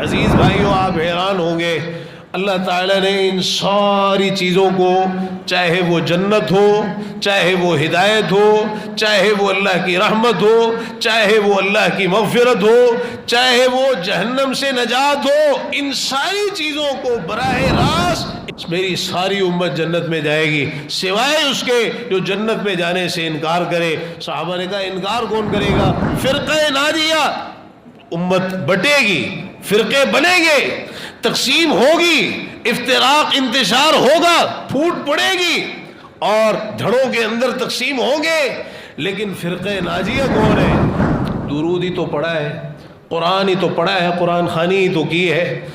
عزیز بھائیو، آپ حیران ہوں گے، اللہ تعالیٰ نے ان ساری چیزوں کو، چاہے وہ جنت ہو، چاہے وہ ہدایت ہو، چاہے وہ اللہ کی رحمت ہو، چاہے وہ اللہ کی مغفرت ہو، چاہے وہ جہنم سے نجات ہو، ان ساری چیزوں کو براہ راست میری ساری امت جنت میں جائے گی، سوائے اس کے جو جنت میں جانے سے انکار کرے۔ صحابہ نے کہا انکار کون کرے گا؟ فرقہ ناجیہ، امت بٹے گی، فرقے بنیں گے، تقسیم ہوگی، افتراق انتشار ہوگا، پھوٹ پڑے گی اور دھڑوں کے اندر تقسیم ہوں گے، لیکن فرقہ ناجیہ کون ہے؟ درود ہی تو پڑھا ہے، قرآن ہی تو پڑھا ہے، قرآن خوانی ہی تو کی ہے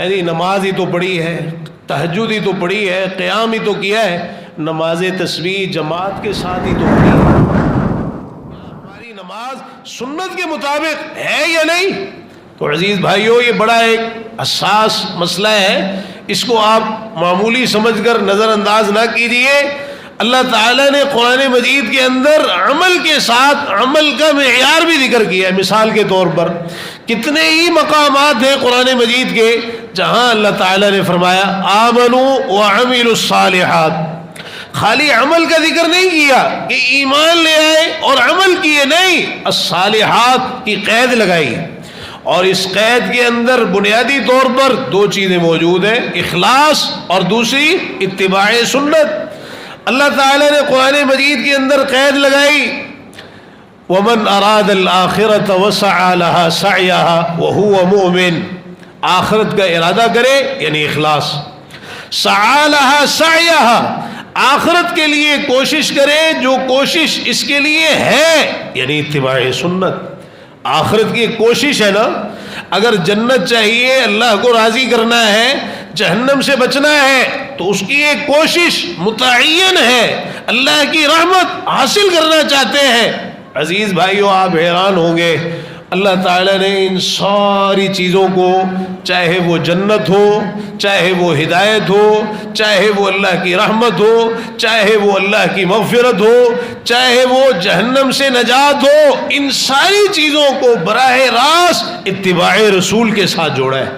جی، نماز ہی تو پڑھی ہے، تہجد ہی تو پڑھی ہے، قیام ہی تو کیا ہے، نماز تسبیح جماعت کے ساتھ ہی تو پڑھی ہے۔ ہماری نماز سنت کے مطابق ہے یا نہیں؟ تو عزیز بھائیو، یہ بڑا ایک حساس مسئلہ ہے، اس کو آپ معمولی سمجھ کر نظر انداز نہ کیجئے۔ اللہ تعالیٰ نے قرآن مجید کے اندر عمل کے ساتھ عمل کا معیار بھی ذکر کیا ہے۔ مثال کے طور پر کتنے ہی مقامات ہیں قرآن مجید کے جہاں اللہ تعالیٰ نے فرمایا آمنوا وعملوا الصالحات، خالی عمل کا ذکر نہیں کیا کہ ایمان لے آئے اور عمل کیے، نہیں، الصالحات کی قید لگائی، اور اس قید کے اندر بنیادی طور پر دو چیزیں موجود ہیں، اخلاص اور دوسری اتباع سنت۔ اللہ تعالیٰ نے قرآن مجید کے اندر قید لگائی وَمَنْ أَرَادَ الْآخِرَةَ وَسَعَى لَهَا سَعْيَهَا وَهُوَ مُؤْمِنٌ، آخرت کا ارادہ کرے یعنی اخلاص، سعى لها سعيها، آخرت کے لیے کوشش کرے جو کوشش اس کے لیے ہے یعنی اتباع سنت۔ آخرت کی ایک کوشش ہے نا، اگر جنت چاہیے، اللہ کو راضی کرنا ہے، جہنم سے بچنا ہے، تو اس کی ایک کوشش متعین ہے، اللہ کی رحمت حاصل کرنا چاہتے ہیں۔ عزیز بھائیو، آپ حیران ہوں گے، اللہ تعالیٰ نے ان ساری چیزوں کو، چاہے وہ جنت ہو، چاہے وہ ہدایت ہو، چاہے وہ اللہ کی رحمت ہو، چاہے وہ اللہ کی مغفرت ہو، چاہے وہ جہنم سے نجات ہو، ان ساری چیزوں کو براہ راست اتباع رسول کے ساتھ جوڑا ہے۔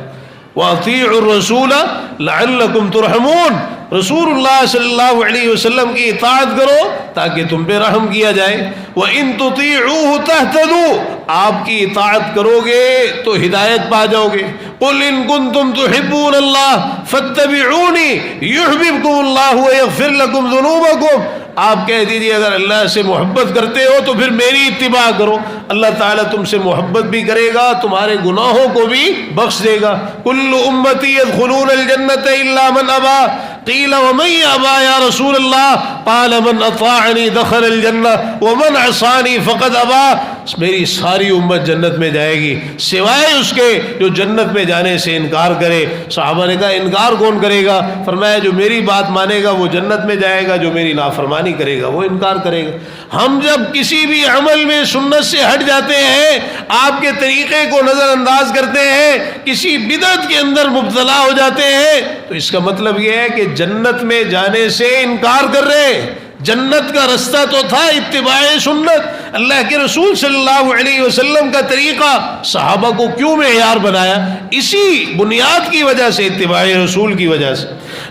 وَأَطِيعُوا الرَّسُولَ لَعَلَّكُمْ تُرْحَمُونَ، رسول اللہ صلی اللہ علیہ وسلم کی اطاعت کرو تاکہ تم پہ رحم کیا جائے۔ وَإِن تُطِيعُوهُ تَهْتَدُوا، آپ کی اطاعت کرو گے تو ہدایت پا جاؤ گے۔ قُلْ إِن كُنتُمْ تُحِبُّونَ اللَّهَ فَاتَّبِعُونِي يُحْبِبْكُمُ اللَّهُ وَيَغْفِرْ لَكُمْ ذُنُوبَكُمْ، آپ کہہ دیجئے اگر اللہ سے محبت کرتے ہو تو پھر میری اتباع کرو، اللہ تعالیٰ تم سے محبت بھی کرے گا، تمہارے گناہوں کو بھی بخش دے گا۔ كُلُّ أُمَّتِي يَدْخُلُونَ الْجَنَّةَ إِلَّا مَنْ أَبَىٰ، قِيلَ وَمَنْ يَأْبَىٰ يَا رسول اللہ، قَالَ مَنْ أَطَاعَنِي دَخَلَ الْجَنَّةَ وَمَنْ عَصَانِي فَقَدْ أَبَىٰ، میری ساری امت جنت میں جائے گی سوائے اس کے جو جنت میں جانے سے انکار کرے۔ صحابہ نے کہا انکار کون کرے گا؟ فرمایا جو میری بات مانے گا وہ جنت میں جائے گا، جو میری نافرمانی کرے گا وہ انکار کرے گا۔ ہم جب کسی بھی عمل میں سنت سے ہٹ جاتے ہیں، آپ کے طریقے کو نظر انداز کرتے ہیں، کسی بدعت کے اندر مبتلا ہو جاتے ہیں، تو اس کا مطلب یہ ہے کہ جنت میں جانے سے انکار کر رہے ہیں۔ جنت کا رستہ تو تھا اتباع سنت، اللہ کے رسول صلی اللہ علیہ وسلم کا طریقہ، صحابہ کو کیوں معیار بنایا؟ اسی بنیاد کی وجہ سے، اتباع رسول کی وجہ سے۔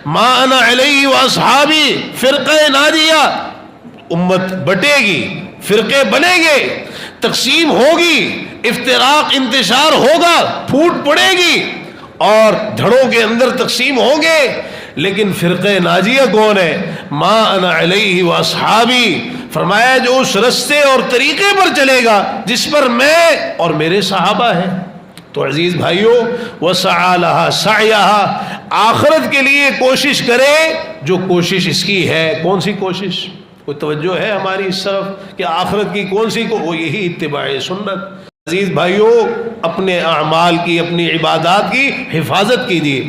ما انا علیہ واصحابی، فرقہ ناجیہ، امت بٹے گی، فرقے بنیں گے، تقسیم ہوگی، افتراق انتشار ہوگا، پھوٹ پڑے گی اور دھڑوں کے اندر تقسیم ہوں گے، لیکن فرقہ ناجیہ کون ہے؟ ما انا علیہ واصحابی، فرمایا جو اس رستے اور طریقے پر چلے گا جس پر میں اور میرے صحابہ ہیں۔ تو عزیز بھائیو، وَسَعَى لَهَا سَعْيَهَا، آخرت کے لیے کوشش کرے جو کوشش اس کی ہے۔ کون سی کوشش؟ کوئی توجہ ہے ہماری اس طرف کہ آخرت کی کون سی وہ یہی اتباع سنت۔ عزیز بھائیو، اپنے اعمال کی، اپنی عبادات کی حفاظت کیجیے۔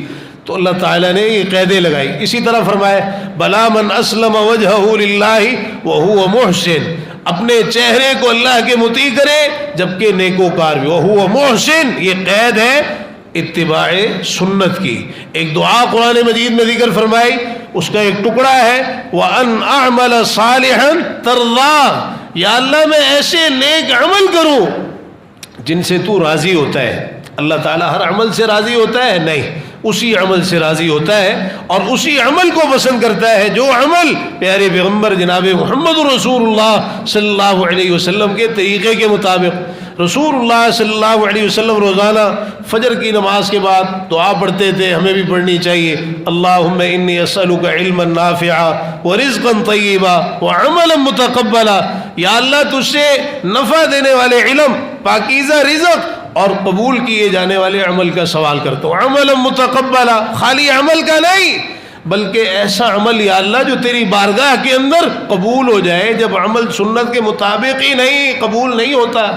تو اللہ تعالیٰ نے یہ قیدیں لگائی۔ اسی طرح فرمایا بلا من اسلم وجہہ للہ وہو محسن، اپنے چہرے کو اللہ کے مطیع کرے جبکہ نیکوکار بھی، وہو محسن، یہ قید ہے اتباع سنت کی۔ ایک دعا قرآن مجید میں ذکر فرمائی، اس کا ایک ٹکڑا ہے وَأَنْ أَعْمَلَ صَالِحًا تَرْضَىٰ، یا اللہ میں ایسے نیک عمل کروں جن سے تو راضی ہوتا ہے۔ اللہ تعالیٰ ہر عمل سے راضی ہوتا ہے؟ نہیں، اسی عمل سے راضی ہوتا ہے اور اسی عمل کو پسند کرتا ہے جو عمل پیارے پیغمبر جناب محمد رسول اللہ صلی اللہ علیہ وسلم کے طریقے کے مطابق۔ رسول اللہ صلی اللہ علیہ وسلم روزانہ فجر کی نماز کے بعد دعا پڑھتے تھے، ہمیں بھی پڑھنی چاہیے۔ اللہم انی اسألک علما نافعا ورزقا طیبا وعملا متقبلا، یا اللہ تجھ سے نفع دینے والے علم، پاکیزہ رزق اور قبول کیے جانے والے عمل کا سوال کرتا ہوں۔ عملا متقبلا، خالی عمل کا نہیں بلکہ ایسا عمل یا اللہ جو تیری بارگاہ کے اندر قبول ہو جائے۔ جب عمل سنت کے مطابق ہی نہیں قبول نہیں ہوتا،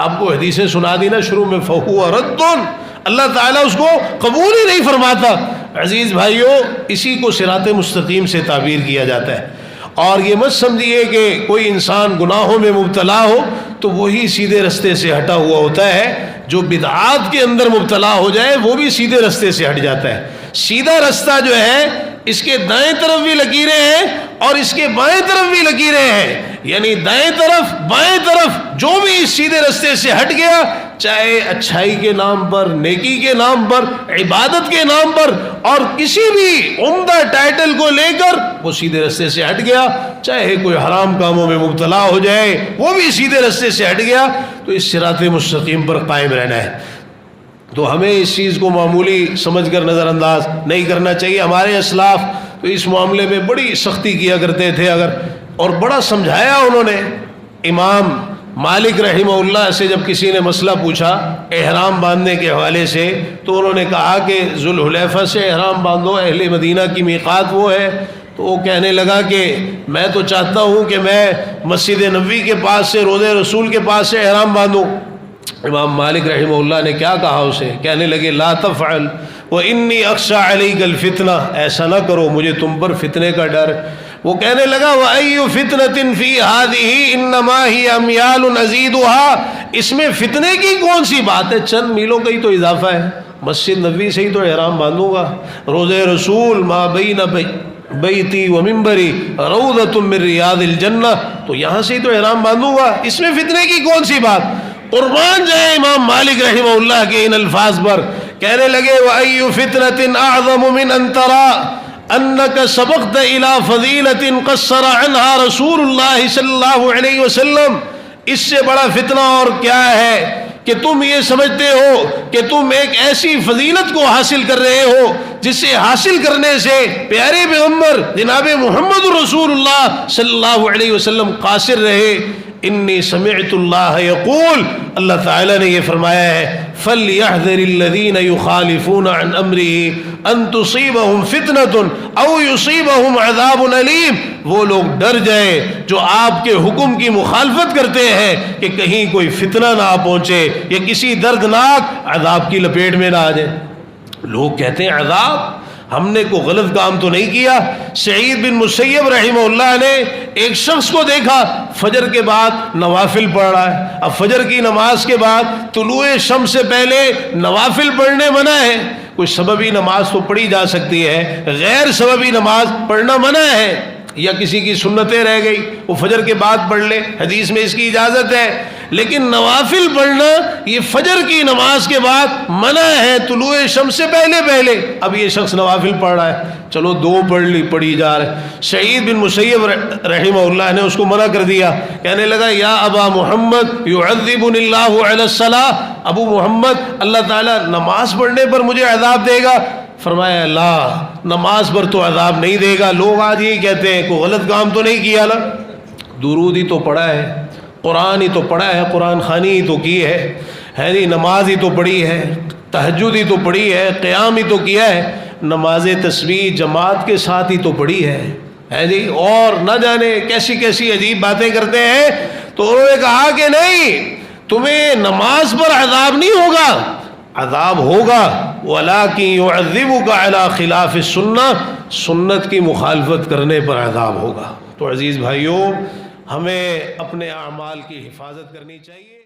آپ کو حدیثیں سنا دی نا شروع میں، فَهُوَ رَدٌّ، اللہ تعالیٰ اس کو قبول ہی نہیں فرماتا۔ عزیز بھائیوں، اسی کو صراط مستقیم سے تعبیر کیا جاتا ہے۔ اور یہ مت سمجھیے کہ کوئی انسان گناہوں میں مبتلا ہو تو وہی سیدھے رستے سے ہٹا ہوا ہوتا ہے، جو بدعات کے اندر مبتلا ہو جائے وہ بھی سیدھے رستے سے ہٹ جاتا ہے۔ سیدھا رستہ جو ہے اس کے دائیں طرف بھی لکیریں ہیں اور اس کے بائیں طرف بھی لکیریں ہیں، یعنی دائیں طرف بائیں طرف جو بھی اس سیدھے رستے سے ہٹ گیا، چاہے اچھائی کے نام پر، نیکی کے نام پر، عبادت کے نام پر اور کسی بھی عمدہ ٹائٹل کو لے کر وہ سیدھے رستے سے ہٹ گیا، چاہے کوئی حرام کاموں میں مبتلا ہو جائے وہ بھی سیدھے رستے سے ہٹ گیا، تو اس صراط مستقیم پر قائم رہنا ہے۔ تو ہمیں اس چیز کو معمولی سمجھ کر نظر انداز نہیں کرنا چاہیے۔ ہمارے اسلاف تو اس معاملے میں بڑی سختی کیا کرتے تھے، اور بڑا سمجھایا انہوں نے۔ امام مالک رحمہ اللہ سے جب کسی نے مسئلہ پوچھا احرام باندھنے کے حوالے سے، تو انہوں نے کہا کہ ذوالحلیفہ سے احرام باندھو، اہل مدینہ کی میقات وہ ہے۔ تو وہ کہنے لگا کہ میں تو چاہتا ہوں کہ میں مسجد نبوی کے پاس سے، روضہ رسول کے پاس سے احرام باندھوں۔ امام مالک رحمہ اللہ نے کیا کہا اسے؟ کہنے لگے لا تفعل وانی اخشى علیک الفتنہ، ایسا نہ کرو، مجھے تم پر فتنے کا ڈر۔ وہ کہنے لگا وَأَيُّ فِتْنَةٍ فِي هَذِهِ إِنَّمَا هِيَ أَمْيَالٌ أَزِيدُهَا، اس میں فتنے کی کون سی بات ہے؟ چند میلوں کا ہی تو اضافہ ہے، مسجد نبوی سے ہی تو احرام باندھوں گا، روضہ رسول ما بین بیتی و منبری روضۃ من ریاض الجنہ، تو یہاں سے ہی تو احرام باندھوں گا، اس میں فتنے کی کون سی بات؟ قربان جائے امام مالک رحمہ اللہ کے ان الفاظ پر۔ کہنے لگے وَأَيُّ فِتْنَةٍ أَعْظَمُ مِنْ أَن تَرَى أَنَّكَ سَبَقْتَ إِلَى فَضِيلَةٍ قَصَّرَ عَنْهَا رسول اللہ صلی اللہ علیہ وسلم، اس سے بڑا فتنہ اور کیا ہے کہ تم یہ سمجھتے ہو کہ تم ایک ایسی فضیلت کو حاصل کر رہے ہو جس سے حاصل کرنے سے پیارے پیغمبر جناب محمد رسول اللہ صلی اللہ علیہ وسلم قاصر رہے۔ انی سمعت اللہ یقول، اللہ تعالیٰ نے یہ فرمایا ہے فَلْيَحْذَرِ الَّذِينَ يُخَالِفُونَ عَنْ أَمْرِهِ أَن تُصِيبَهُمْ فِتْنَةٌ أَوْ يُصِيبَهُمْ عَذَابٌ أَلِيمٌ، وہ لوگ ڈر جائے جو آپ کے حکم کی مخالفت کرتے ہیں کہ کہیں کوئی فتنہ نہ پہنچے یا کسی دردناک عذاب کی لپیٹ میں نہ آ جائے۔ لوگ کہتے ہیں عذاب، ہم نے کوئی غلط کام تو نہیں کیا۔ سعید بن مسیب رحمہ اللہ نے ایک شخص کو دیکھا فجر کے بعد نوافل پڑھ رہا ہے۔ اب فجر کی نماز کے بعد طلوع شمس سے پہلے نوافل پڑھنے منع ہے۔ کوئی سببی نماز تو پڑھی جا سکتی ہے، غیر سببی نماز پڑھنا منع ہے، یا کسی کی سنتیں رہ گئی وہ فجر کے بعد پڑھ لے، حدیث میں اس کی اجازت ہے، لیکن نوافل پڑھنا یہ فجر کی نماز کے بعد منع ہے، طلوع شمس سے پہلے۔ اب یہ شخص نوافل پڑھ رہا ہے، چلو دو پڑھی جا رہے۔ سعید بن مسیب رحمہ اللہ نے اس کو منع کر دیا، کہنے لگا یا ابا محمد یعذبنی اللہ علی الصلاۃ، ابو محمد اللہ تعالیٰ نماز پڑھنے پر مجھے عذاب دے گا؟ فرمایا لا، نماز پر تو عذاب نہیں دے گا۔ لوگ آج یہی کہتے ہیں کوئی غلط کام تو نہیں کیا نا، درود ہی تو پڑھا ہے، قرآن ہی تو پڑھا ہے، قرآن خوانی ہی تو کی ہے جی، نماز ہی تو پڑھی ہے، تہجد ہی تو پڑھی ہے، قیام ہی تو کیا ہے، نماز تسبیح جماعت کے ساتھ ہی تو پڑھی ہے جی، اور نہ جانے کیسی کیسی عجیب باتیں کرتے ہیں۔ تو انہوں نے کہا کہ نہیں، تمہیں نماز پر عذاب نہیں ہوگا، عذاب ہوگا وَلَٰكِن يُعَذِّبُكَ عَلَىٰ خِلَافِ السُّنَّةِ، سنت کی مخالفت کرنے پر عذاب ہوگا۔ تو عزیز بھائیوں، ہمیں اپنے اعمال کی حفاظت کرنی چاہیے۔